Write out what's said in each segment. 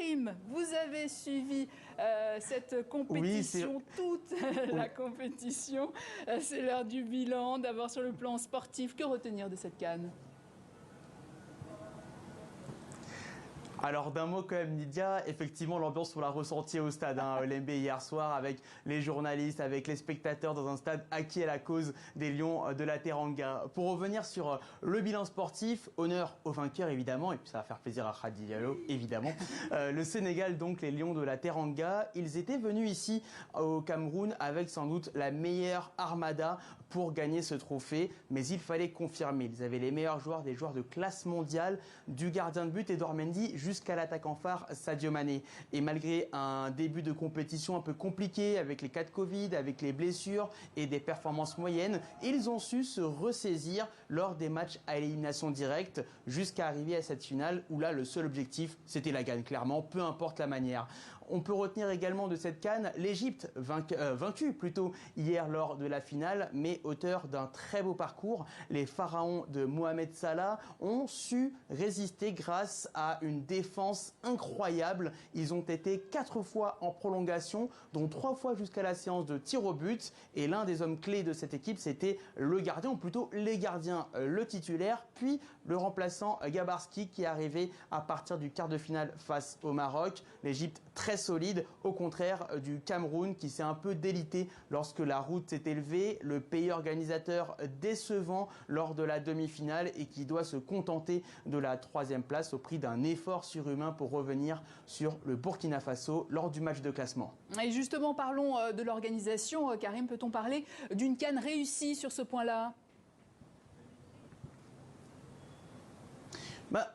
Karim, vous avez suivi cette compétition, toute la compétition. C'est l'heure du bilan. D'abord sur le plan sportif, que retenir de cette CAN ? Alors d'un mot quand même Lydia, effectivement l'ambiance on l'a ressentie au stade Olembe hier soir avec les journalistes, avec les spectateurs dans un stade acquis à la cause des Lions de la Teranga. Pour revenir sur le bilan sportif, honneur aux vainqueurs évidemment, et puis ça va faire plaisir à Khady Diallo évidemment. Le Sénégal donc, les Lions de la Teranga, ils étaient venus ici au Cameroun avec sans doute la meilleure armada pour gagner ce trophée, mais il fallait confirmer. Ils avaient les meilleurs joueurs, des joueurs de classe mondiale, du gardien de but Edouard Mendy jusqu'à l'attaquant phare Sadio Mané. Et malgré un début de compétition un peu compliqué avec les cas de Covid, avec les blessures et des performances moyennes, ils ont su se ressaisir lors des matchs à élimination directe jusqu'à arriver à cette finale où là le seul objectif c'était la gagne, clairement, peu importe la manière. On peut retenir également de cette CAN l'Égypte, vaincue plutôt hier lors de la finale, mais auteur d'un très beau parcours. Les pharaons de Mohamed Salah ont su résister grâce à une défense incroyable. Ils ont été 4 fois en prolongation, dont 3 fois jusqu'à la séance de tir au but. Et l'un des hommes clés de cette équipe, c'était le gardien, ou plutôt les gardiens, le titulaire, puis le remplaçant Gabarski qui est arrivé à partir du quart de finale face au Maroc. L'Égypte très solide, au contraire du Cameroun qui s'est un peu délité lorsque la route s'est élevée, le pays organisateur décevant lors de la demi-finale et qui doit se contenter de la 3e place au prix d'un effort surhumain pour revenir sur le Burkina Faso lors du match de classement. Et justement, parlons de l'organisation. Karim, peut-on parler d'une CAN réussie sur ce point-là ?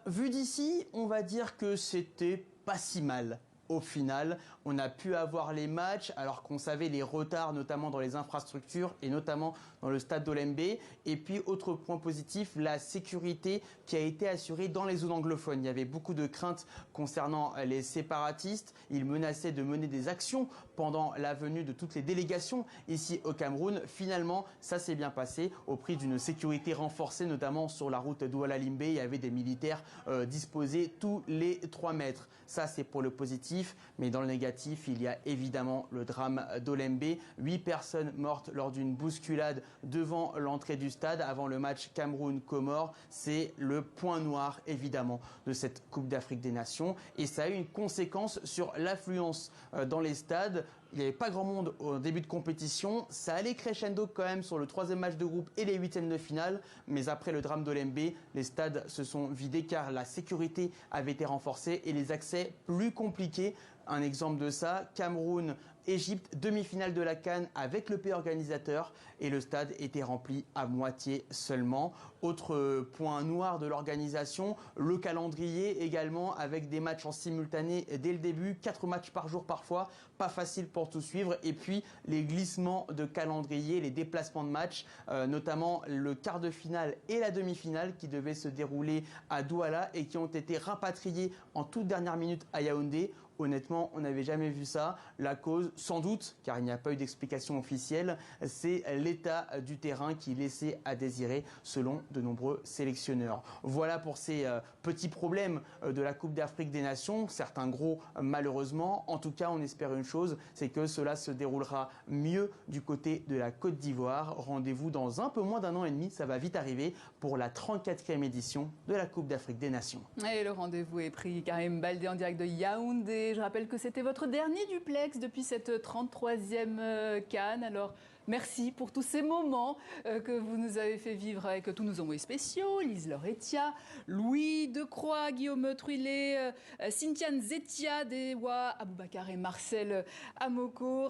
Vu d'ici, on va dire que c'était pas si mal. Au final, on a pu avoir les matchs alors qu'on savait les retards, notamment dans les infrastructures et notamment dans le stade d'Olembe. Et puis, autre point positif, la sécurité qui a été assurée dans les zones anglophones. Il y avait beaucoup de craintes concernant les séparatistes. Ils menaçaient de mener des actions pendant la venue de toutes les délégations ici au Cameroun. Finalement, ça s'est bien passé au prix d'une sécurité renforcée, notamment sur la route Douala-Limbe. Il y avait des militaires disposés tous les 3 mètres. Ça, c'est pour le positif. Mais dans le négatif, il y a évidemment le drame d'Olembe. 8 personnes mortes lors d'une bousculade devant l'entrée du stade avant le match Cameroun-Comores. C'est le point noir évidemment de cette Coupe d'Afrique des Nations. Et ça a eu une conséquence sur l'affluence dans les stades. Il n'y avait pas grand monde au début de compétition. Ça allait crescendo quand même sur le 3e match de groupe et les 8e de finale. Mais après le drame d'Olembe, les stades se sont vidés car la sécurité avait été renforcée et les accès plus compliqués. Un exemple de ça, Cameroun, Égypte, demi-finale de la CAN avec le pays organisateur et le stade était rempli à moitié seulement. Autre point noir de l'organisation, le calendrier également avec des matchs en simultané dès le début, 4 matchs par jour parfois, pas facile pour tout suivre. Et puis les glissements de calendrier, les déplacements de matchs, notamment le quart de finale et la demi-finale qui devaient se dérouler à Douala et qui ont été rapatriés en toute dernière minute à Yaoundé. Honnêtement, on n'avait jamais vu ça. La cause, sans doute, car il n'y a pas eu d'explication officielle, c'est l'état du terrain qui laissait à désirer selon de nombreux sélectionneurs. Voilà pour ces petits problèmes de la Coupe d'Afrique des Nations, certains gros malheureusement. En tout cas, on espère une chose, c'est que cela se déroulera mieux du côté de la Côte d'Ivoire. Rendez-vous dans un peu moins d'1 an et demi, ça va vite arriver, pour la 34e édition de la Coupe d'Afrique des Nations. Et le rendez-vous est pris. Karim Baldé en direct de Yaoundé. Je rappelle que c'était votre dernier duplex depuis cette 33e CAN. Alors, merci pour tous ces moments que vous nous avez fait vivre avec tous nos envoyés spéciaux, Lise Lauretiat, Louis Decroix, Guillaume Truilet, Cynthia Nzetia, Dewa Aboubakar et Marcel Amoko.